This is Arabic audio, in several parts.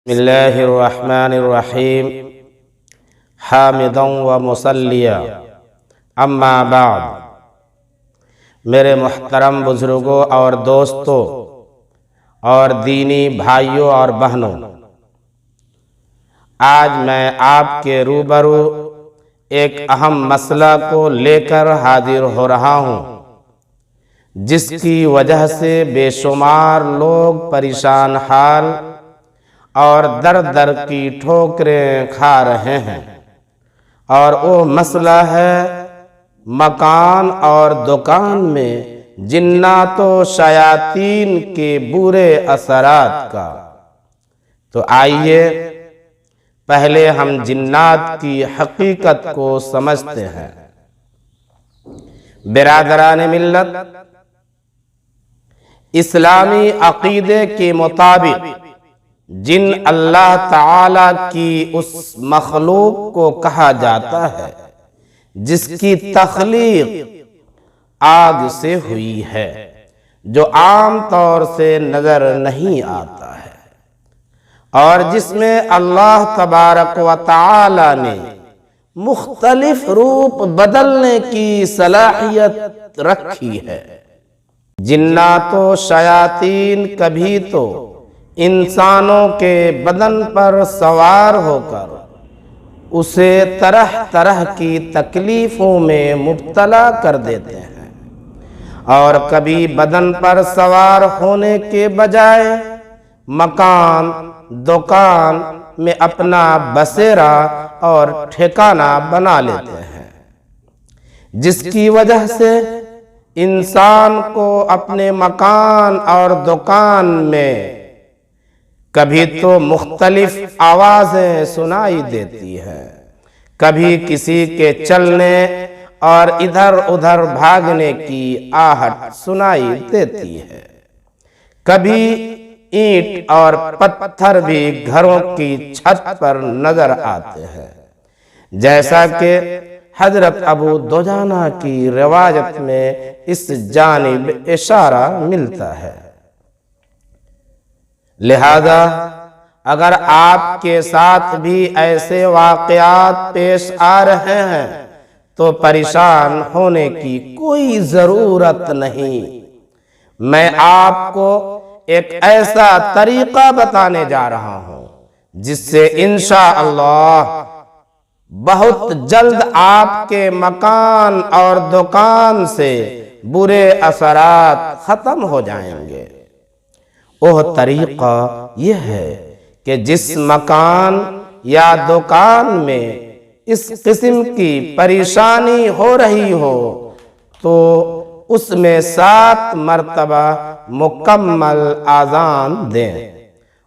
بسم اللہ الرحمن الرحیم حامدا و مصلیا اما بعد۔ میرے محترم بزرگوں اور دوستوں اور دینی بھائیوں اور بہنوں، آج میں آپ کے روبرو ایک اہم مسئلہ کو لے کر حاضر ہو رہا ہوں، جس کی وجہ سے بے شمار لوگ پریشان حال اور در در کی ٹھوکریں کھا رہے ہیں، اور وہ مسئلہ ہے مکان اور دکان میں جنات و شیاطین کے برے اثرات کا۔ تو آئیے پہلے ہم جنات کی حقیقت کو سمجھتے ہیں۔ برادران ملت، اسلامی عقیدے کے مطابق جن اللہ تعالی کی اس مخلوق کو کہا جاتا ہے جس کی تخلیق آگ سے ہوئی ہے، جو عام طور سے نظر نہیں آتا ہے، اور جس میں اللہ تبارک و تعالی نے مختلف روپ بدلنے کی صلاحیت رکھی ہے۔ جنات و شیاطین کبھی تو انسانوں کے بدن پر سوار ہو کر اسے طرح طرح کی تکلیفوں میں مبتلا کر دیتے ہیں، اور کبھی بدن پر سوار ہونے کے بجائے مکان دکان میں اپنا بسیرا اور ٹھکانہ بنا لیتے ہیں، جس کی وجہ سے انسان کو اپنے مکان اور دکان میں کبھی تو مختلف آوازیں سنائی دیتی ہیں، کبھی کسی کے چلنے اور ادھر ادھر بھاگنے کی آہٹ سنائی دیتی ہے، کبھی اینٹ اور پتھر بھی گھروں کی چھت پر نظر آتے ہیں، جیسا کہ حضرت ابو دجانہ کی روایت میں اس جانب اشارہ ملتا ہے۔ لہذا اگر آپ کے ساتھ بھی ایسے واقعات پیش آ رہے ہیں تو پریشان ہونے کی کوئی ضرورت نہیں۔ میں آپ کو ایک ایسا طریقہ بتانے جا رہا ہوں جس سے انشاءاللہ بہت جلد آپ کے مکان اور دکان سے برے اثرات ختم ہو جائیں گے۔ وہ طریقہ یہ ہے کہ جس مکان یا دکان میں اس قسم کی پریشانی ہو رہی ہو تو اس میں 7 مرتبہ مکمل اذان دیں،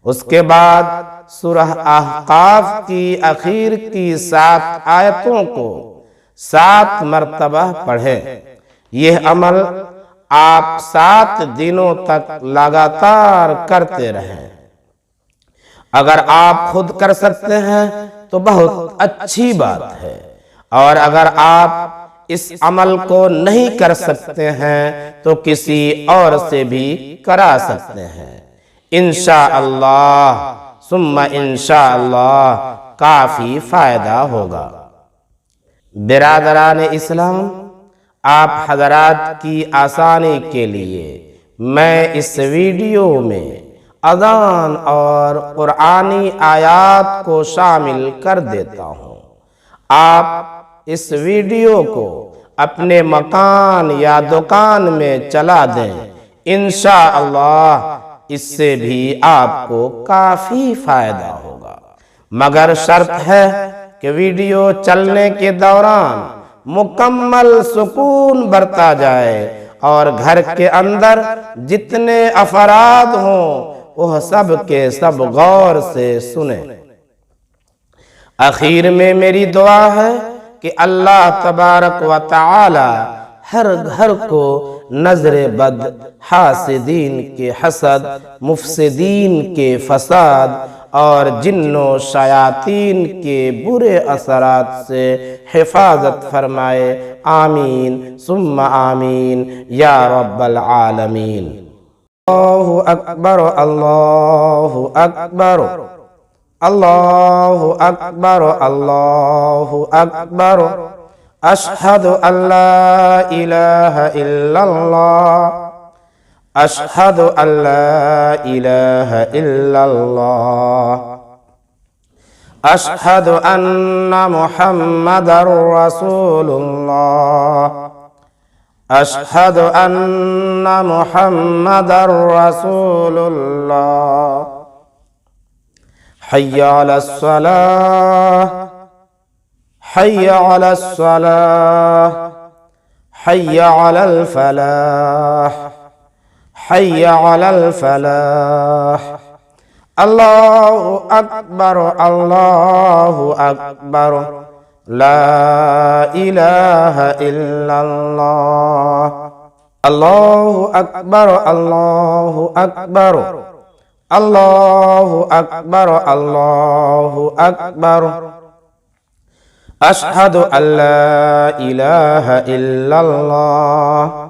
اس کے بعد سورہ احقاف کی اخیر کی 7 آیتوں کو 7 مرتبہ پڑھیں۔ یہ عمل آپ 7 دنوں تک لگاتار کرتے رہیں۔ اگر آپ خود کر سکتے ہیں تو بہت اچھی بات ہے، اور اگر آپ اس عمل کو نہیں کر سکتے ہیں تو کسی اور سے بھی کرا سکتے ہیں۔ انشاءاللہ ثم انشاءاللہ کافی فائدہ ہوگا۔ برادران اسلام، آپ حضرات کی آسانی کے لیے میں اس ویڈیو میں اذان اور قرآنی آیات کو شامل کر دیتا ہوں۔ آپ اس ویڈیو کو اپنے مکان یا دکان میں چلا دیں، انشاءاللہ اس سے بھی آپ کو کافی فائدہ ہوگا، مگر شرط ہے کہ ویڈیو چلنے کے دوران مکمل سکون برتا جائے، اور گھر کے اندر جتنے افراد ہوں وہ سب کے سب غور سے سنیں۔ آخر میں میری دعا ہے کہ اللہ تبارک و تعالی ہر گھر کو نظر بد، حاسدین کے حسد، مفسدین کے فساد اور جن و شیاطین کے برے اثرات سے حفاظت فرمائے۔ آمین ثم آمین یا رب العالمین۔ اللہ اکبر اللہ اکبر۔ الله أكبر الله أكبر أشهد أن لا إله إلا الله أشهد أن لا إله إلا الله أشهد أن محمدا رسول الله أشهد أن محمدا رسول الله حي على الصلاة حي على الصلاة حي على الفلاح حي على الفلاح الله أكبر الله أكبر لا إله إلا الله الله أكبر الله أكبر الله أكبر الله أكبر أشهد أن لا إله إلا الله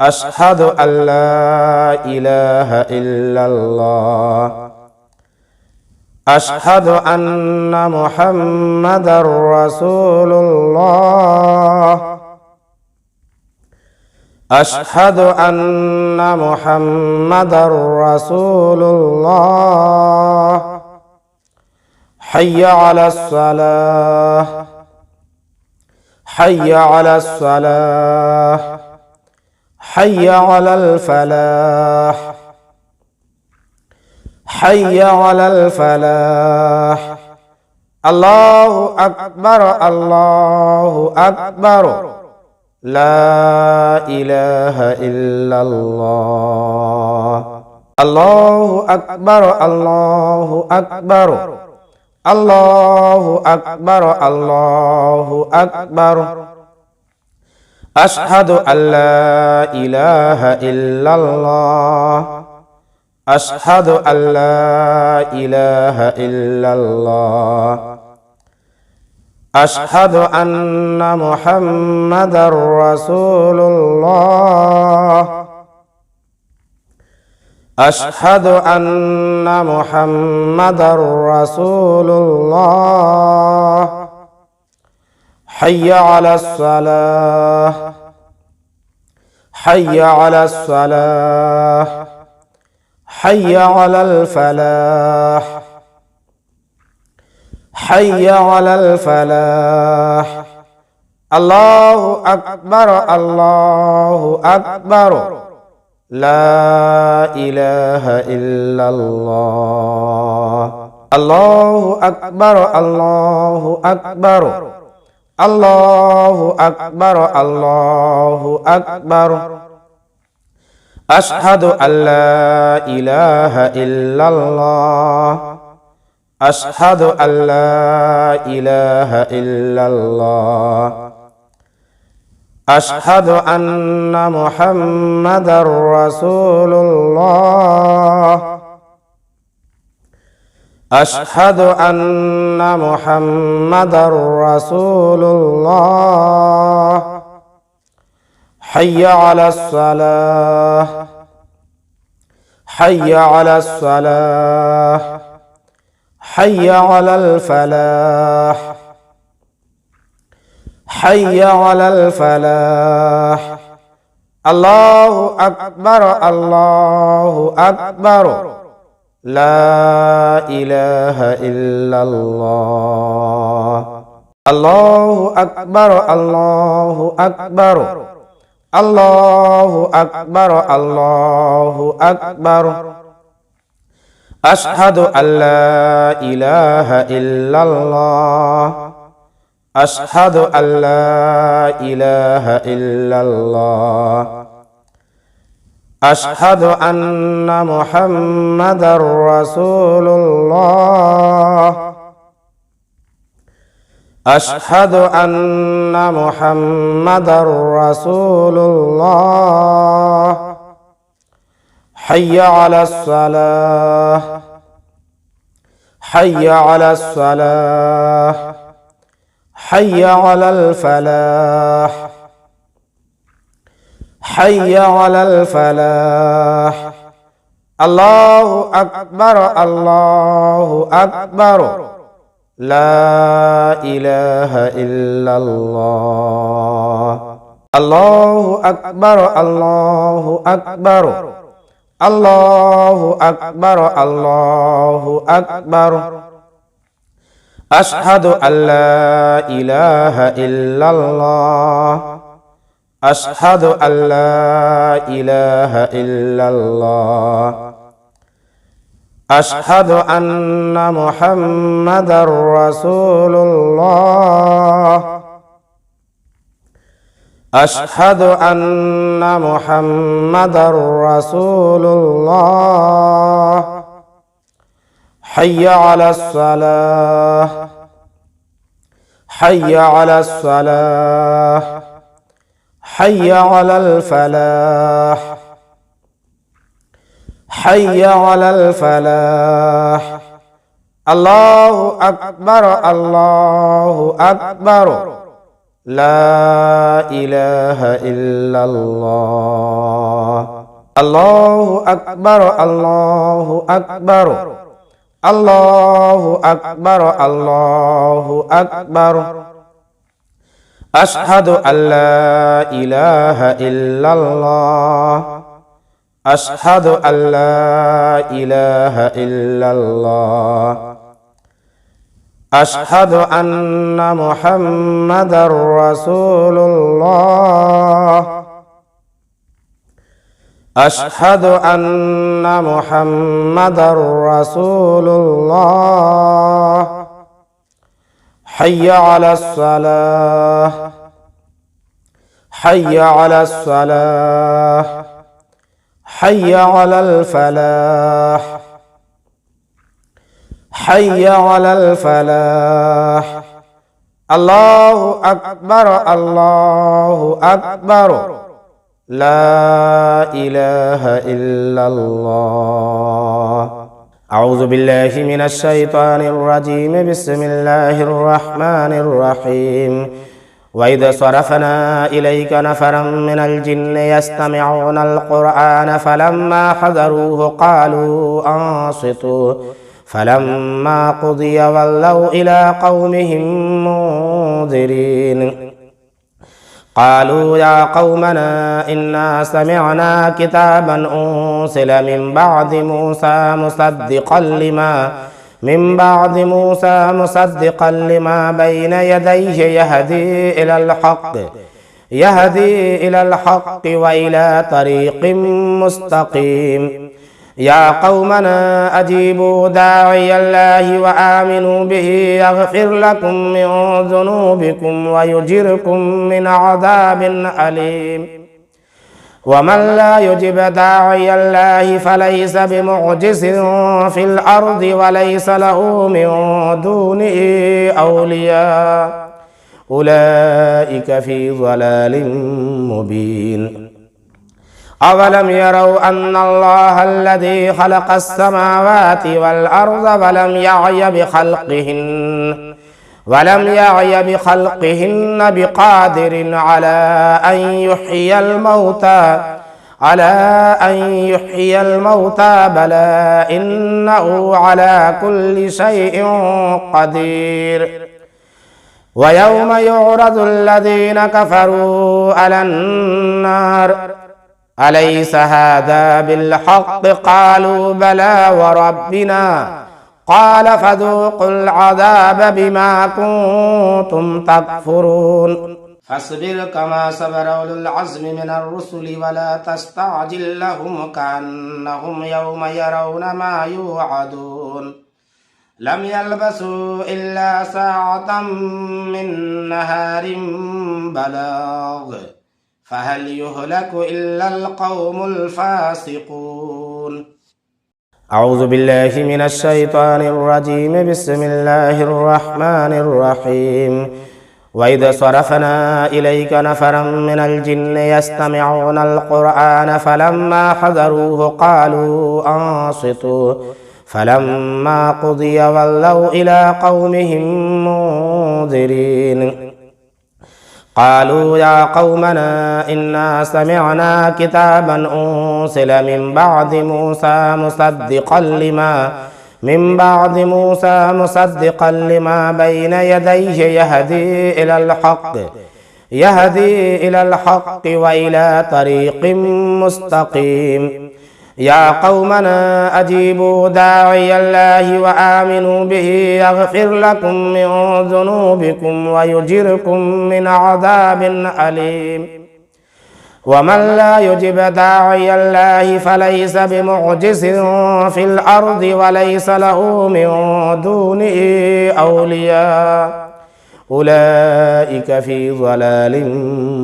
أشهد أن لا إله إلا الله أشهد أن محمدا رسول الله أشهد أن محمدا رسول الله حي على الصلاة حي على الصلاة حي على الفلاح حي على الفلاح الله أكبر الله أكبر لا إله إلا الله الله أكبر الله أكبر الله أكبر الله أكبر أشهد أن لا إله إلا الله أشهد أن لا إله إلا الله أشهد أن محمدا رسول الله أشهد أن محمدا رسول الله حي على الصلاة حي على الصلاة حي على الفلاح حي على الفلاح الله أكبر الله أكبر لا إله إلا الله الله أكبر الله أكبر الله أكبر الله أكبر أشهد أن لا إله إلا الله أشهد أن لا إله إلا الله أشهد أن محمدا رسول الله أشهد أن محمدا رسول الله حي على الصلاة حي على الصلاة حي على الفلاح حي على الفلاح الله أكبر الله أكبر لا إله إلا الله الله أكبر الله أكبر الله أكبر الله أكبر أشهد أن لا إله إلا الله أشهد أن لا إله إلا الله أشهد أن محمدا رسول الله أشهد أن محمدا رسول الله حي على الصلاة حي على الصلاة حي على الفلاح حي على الفلاح الله أكبر الله أكبر لا إله إلا الله الله أكبر الله أكبر الله أكبر الله أكبر أشهد أن لا إله إلا الله أشهد أن لا إله إلا الله أشهد أن محمدا رسول الله أشهد أن محمدا رسول الله حي على الصلاة حي على الصلاة حي على الفلاح حي على الفلاح الله أكبر الله أكبر لا إله إلا الله الله أكبر الله أكبر الله أكبر الله أكبر أشهد أن لا إله إلا الله أشهد أن لا إله إلا الله أشهد أن محمدا رسول الله أشهد أن محمدا رسول الله حي على الصلاة حي على الصلاة حي على الفلاح حي على الفلاح الله أكبر الله أكبر لا إله إلا الله أعوذ بالله من الشيطان الرجيم بسم الله الرحمن الرحيم وإذ صرفنا إليك نفرا من الجن يستمعون القرآن فلما حضروه قالوا أنصتوا فلما قضي ولوا إلى قومهم منذرين قالوا يا قومنا إنا سمعنا كتابا أنزل من بعد موسى مصدقا لما بين يديه يهدي إلى الحق وإلى طريق مستقيم يا قومنا أجيبوا داعي الله وآمنوا به يغفر لكم من ذنوبكم ويجركم من عذاب أليم ومن لا يجب داعي الله فليس بمعجز في الأرض وليس له من دونه أولياء أولئك في ضلال مبين أولم يروا أن الله الذي خلق السماوات والأرض ولم يعي بخلقهن بقادر على أن يحيي الموتى بلى إنه على كل شيء قدير ويوم يعرض الذين كفروا على النار أليس هذا بالحق قالوا بلى وربنا قال فذوقوا العذاب بما كنتم تكفرون فاصبر كما صبر أولو العزم من الرسل ولا تستعجل لهم كأنهم يوم يرون ما يوعدون لم يلبثوا إلا ساعة من نهار بلاغ فهل يهلك إلا القوم الفاسقون أعوذ بالله من الشيطان الرجيم بسم الله الرحمن الرحيم وإذ صرفنا إليك نفرا من الجن يستمعون القرآن فلما حضروه قالوا أنصتوا فلما قضي ولوا إلى قومهم منذرين قالوا يا قومنا إنا سمعنا كتابا أنزل من بعد موسى مصدقا لما بين يديه يهدي إلى الحق وإلى طريق مستقيم. يا قومنا أجيبوا داعي الله وآمنوا به يغفر لكم من ذنوبكم ويجركم من عذاب أليم. ومن لا يجب داعي الله فليس بمعجز في الأرض وليس له من دونه أولياء أولئك في ضلال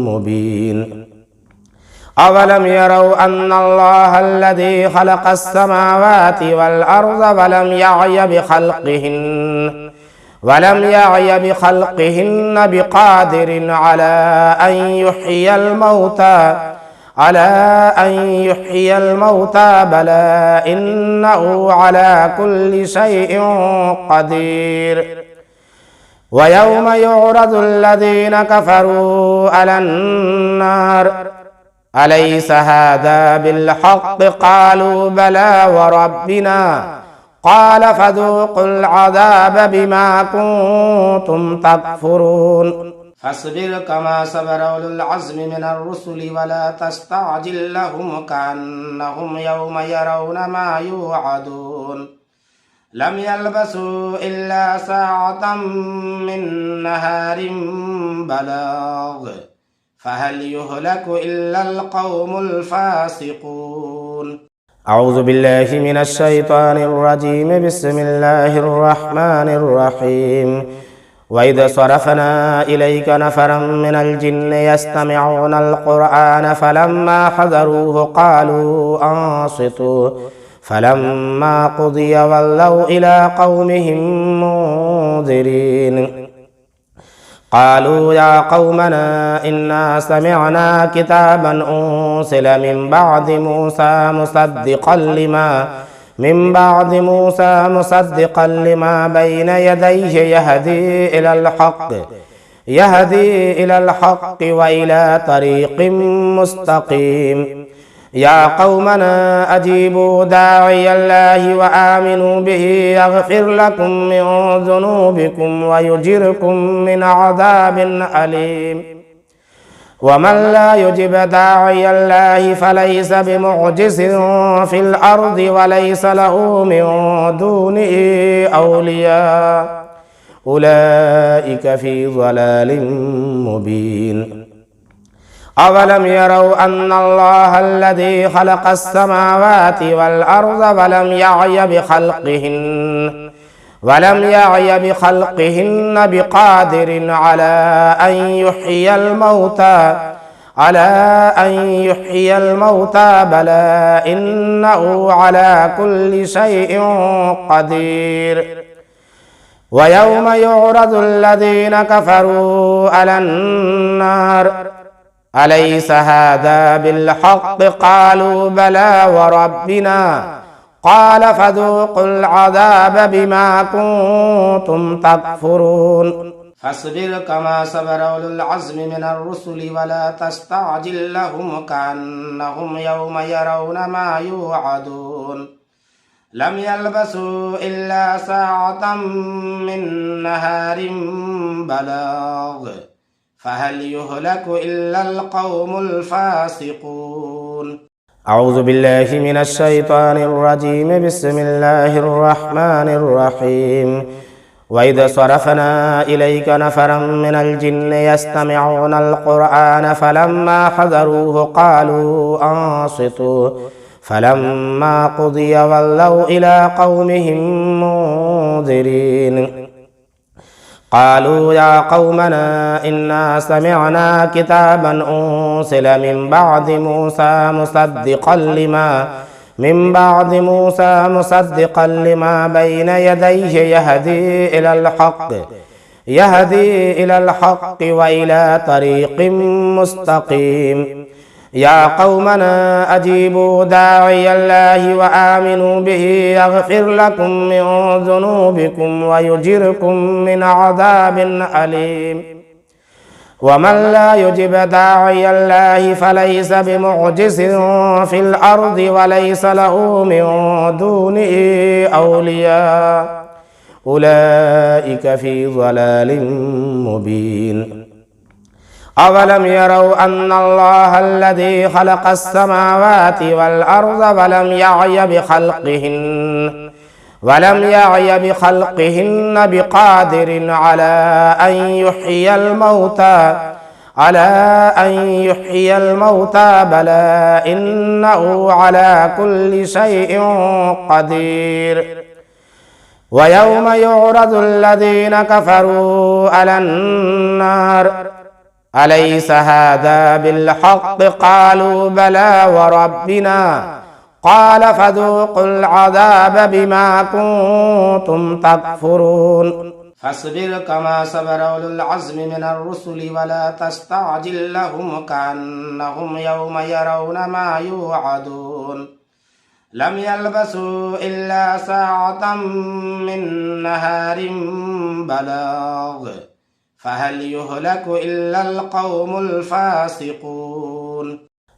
مبين. أولم يروا أن الله الذي خلق السماوات والأرض ولم يعي بخلقهن بقادر على أن يحيي الموتى بلى إنه على كل شيء قدير. ويوم يعرض الذين كفروا على النار أليس هذا بالحق قالوا بلى وربنا قال فذوقوا العذاب بما كنتم تكفرون. فاصبر كما صبر أولو العزم من الرسل ولا تستعجل لهم كأنهم يوم يرون ما يوعدون. لم يلبثوا إلا ساعة من نهار بلاغ فهل يهلك إلا القوم الفاسقون. أعوذ بالله من الشيطان الرجيم. بسم الله الرحمن الرحيم. وإذ صرفنا إليك نفرا من الجن يستمعون القرآن فلما حضروه قالوا أنصتوا فلما قضي ولوا إلى قومهم منذرين. قالوا يا قومنا إنا سمعنا كتابا أنزل من بعد موسى مصدقا لما بين يديه يهدي إلى الحق وإلى طريق مستقيم. يا قومنا أجيبوا داعي الله وآمنوا به يغفر لكم من ذنوبكم ويجركم من عذاب أليم. ومن لا يجب داعي الله فليس بمعجز في الأرض وليس له من دونه أولياء أولئك في ضلال مبين. أولم يروا أن الله الذي خلق السماوات والأرض ولم يعي بخلقهن بقادر على أن يحيي الموتى بلى إنه على كل شيء قدير. ويوم يعرض الذين كفروا على النار أليس هذا بالحق قالوا بلى وربنا قال فذوقوا العذاب بما كنتم تكفرون. فاصبر كما صبر أولو العزم من الرسل ولا تستعجل لهم كأنهم يوم يرون ما يوعدون. لم يلبثوا إلا ساعة من نهار بلاغ فهل يهلك إلا القوم الفاسقون. أعوذ بالله من الشيطان الرجيم. بسم الله الرحمن الرحيم. وإذ صرفنا إليك نفرا من الجن يستمعون القرآن فلما حضروه قالوا أنصتوا فلما قضي ولوا إلى قومهم منذرين. قالوا يا قومنا إنا سمعنا كتابا أنزل من بعد موسى مصدقا لما بين يديه يهدي إلى الحق وإلى طريق مستقيم. يا قومنا أجيبوا داعي الله وآمنوا به يغفر لكم من ذنوبكم ويجركم من عذاب أليم. ومن لا يجب داعي الله فليس بمعجز في الأرض وليس له من دونه أولياء أولئك في ضلال مبين أولم يروا أن الله الذي خلق السماوات والأرض ولم يعي بخلقهن بقادر على أن يحيي الموتى بلى إنه على كل شيء قدير ويوم يعرض الذين كفروا على النار أليس هذا بالحق قالوا بلى وربنا قال فذوقوا العذاب بما كنتم تكفرون فاصبر كما صبر أولو العزم من الرسل ولا تستعجل لهم كأنهم يوم يرون ما يوعدون لم يلبثوا إلا ساعة من نهار بلاغ فهل يهلك إلا القوم الفاسقون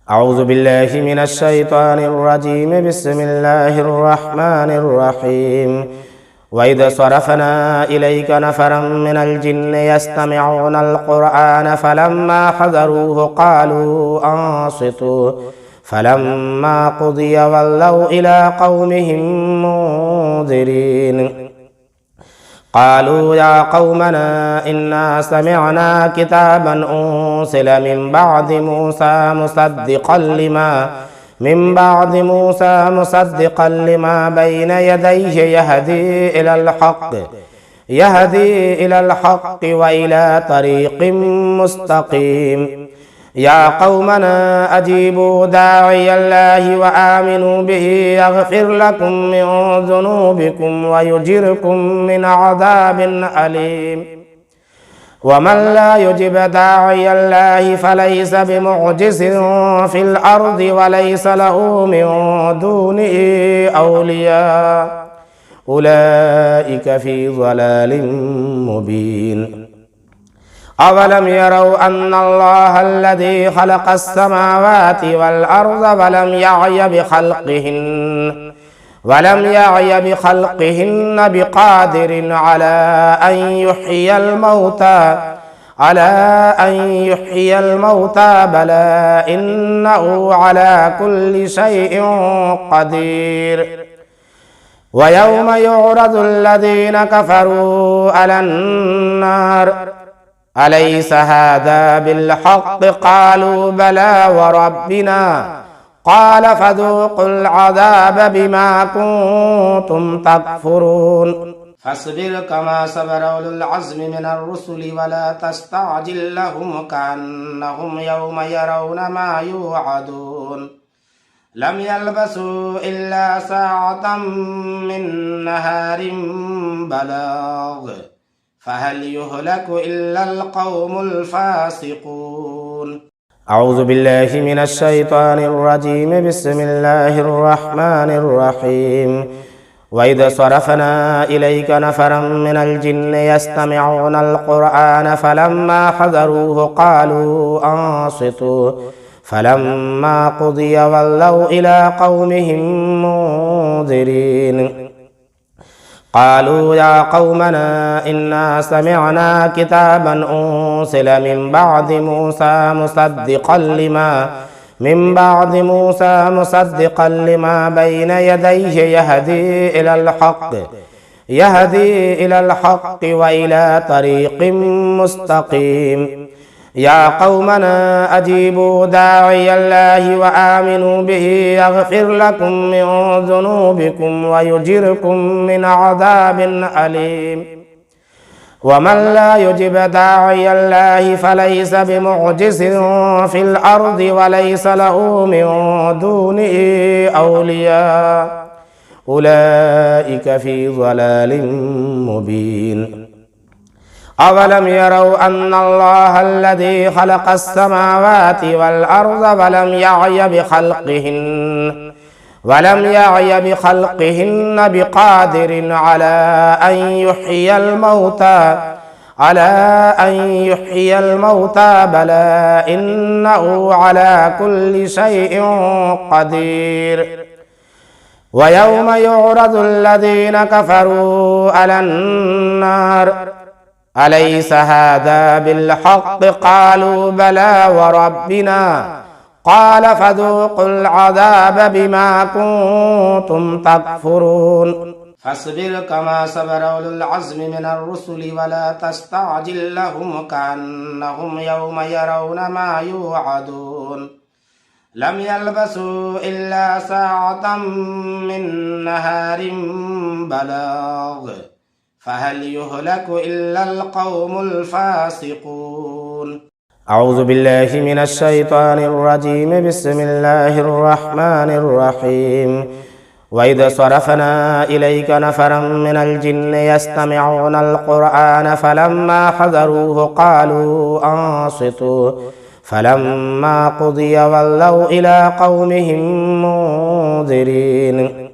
أعوذ بالله من الشيطان الرجيم بسم الله الرحمن الرحيم وإذ صرفنا إليك نفرا من الجن يستمعون القرآن فلما حضروه قالوا أنصتوا فلما قضي ولوا إلى قومهم منذرين قالوا يا قومنا إنا سمعنا كتابا أنزل من بعد موسى مصدقا لما بين يديه يهدي إلى الحق وإلى طريق مستقيم يا قومنا أجيبوا داعي الله وآمنوا به يغفر لكم من ذنوبكم ويجركم من عذاب أليم ومن لا يجب داعي الله فليس بمعجز في الأرض وليس له من دونه أولياء أولئك في ضلال مبين أولم يروا أن الله الذي خلق السماوات والأرض ولم يعي بخلقهن بقادر على أن يحيي الموتى بلى إنه على كل شيء قدير ويوم يعرض الذين كفروا على النار أليس هذا بالحق قالوا بلى وربنا قال فذوقوا العذاب بما كنتم تكفرون فاصبر كما صبر أولو العزم من الرسل ولا تستعجل لهم كأنهم يوم يرون ما يوعدون لم يلبثوا إلا ساعة من نهار بلاغ فهل يهلك إلا القوم الفاسقون أعوذ بالله من الشيطان الرجيم بسم الله الرحمن الرحيم وإذ صرفنا إليك نفرا من الجن يستمعون القرآن فلما حضروه قالوا أنصتوا فلما قضي ولوا إلى قومهم منذرين قالوا يا قومنا إنا سمعنا كتابا أنزل من بعد موسى مصدقا لما بين يديه يهدي إلى الحق وإلى طريق مستقيم يا قومنا أجيبوا داعي الله وآمنوا به يغفر لكم من ذنوبكم ويجركم من عذاب أليم ومن لا يجب داعي الله فليس بمعجز في الأرض وليس له من دونه أولياء أولئك في ضلال مبين أولم يروا أن الله الذي خلق السماوات والأرض ولم يعي بخلقهن بقادر على على أن يحيي الموتى بلى إنه على كل شيء قدير ويوم يعرض الذين كفروا على النار أليس هذا بالحق قالوا بلى وربنا قال فذوقوا العذاب بما كنتم تكفرون فاصبر كما صبر أولو العزم من الرسل ولا تستعجل لهم كأنهم يوم يرون ما يوعدون لم يلبثوا إلا ساعة من نهار بلاغ فهل يهلك إلا القوم الفاسقون أعوذ بالله من الشيطان الرجيم بسم الله الرحمن الرحيم وإذ صرفنا إليك نفرا من الجن يستمعون القرآن فلما حضروه قالوا أنصتوا فلما قضي ولوا إلى قومهم منذرين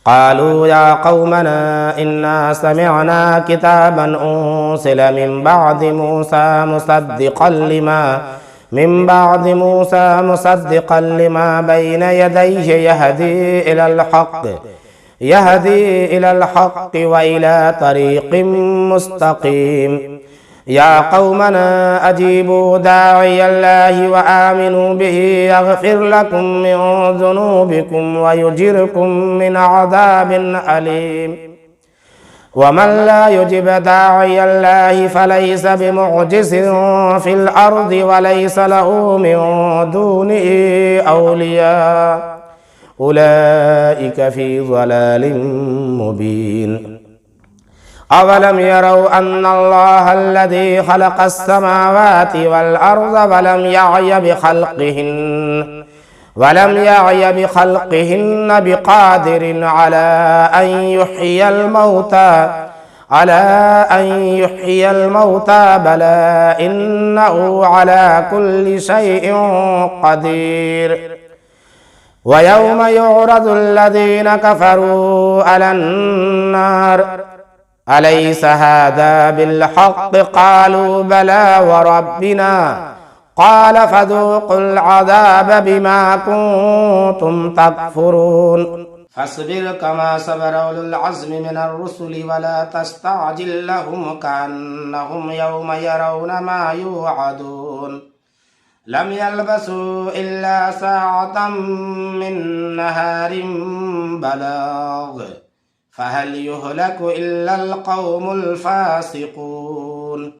قالوا يا قومنا إنا سمعنا كتابا أنزل من بعد موسى مصدقا لما بين يديه يهدي إلى الحق وإلى طريق مستقيم يا قومنا أجيبوا داعي الله وآمنوا به يغفر لكم من ذنوبكم ويجركم من عذاب أليم ومن لا يجب داعي الله فليس بمعجز في الأرض وليس له من دونه أولياء أولئك في ضلال مبين أولم يروا أن الله الذي خلق السماوات والأرض ولم يعي بخلقهن بقادر على أن يحيي الموتى بلى إنه على كل شيء قدير ويوم يعرض الذين كفروا على النار أليس هذا بالحق قالوا بلى وربنا قال فذوقوا العذاب بما كنتم تكفرون فاصبر كما صبر أولو العزم من الرسل ولا تستعجل لهم كأنهم يوم يرون ما يوعدون لم يلبثوا إلا ساعة من نهار بلاغ فهل يهلك إلا القوم الفاسقون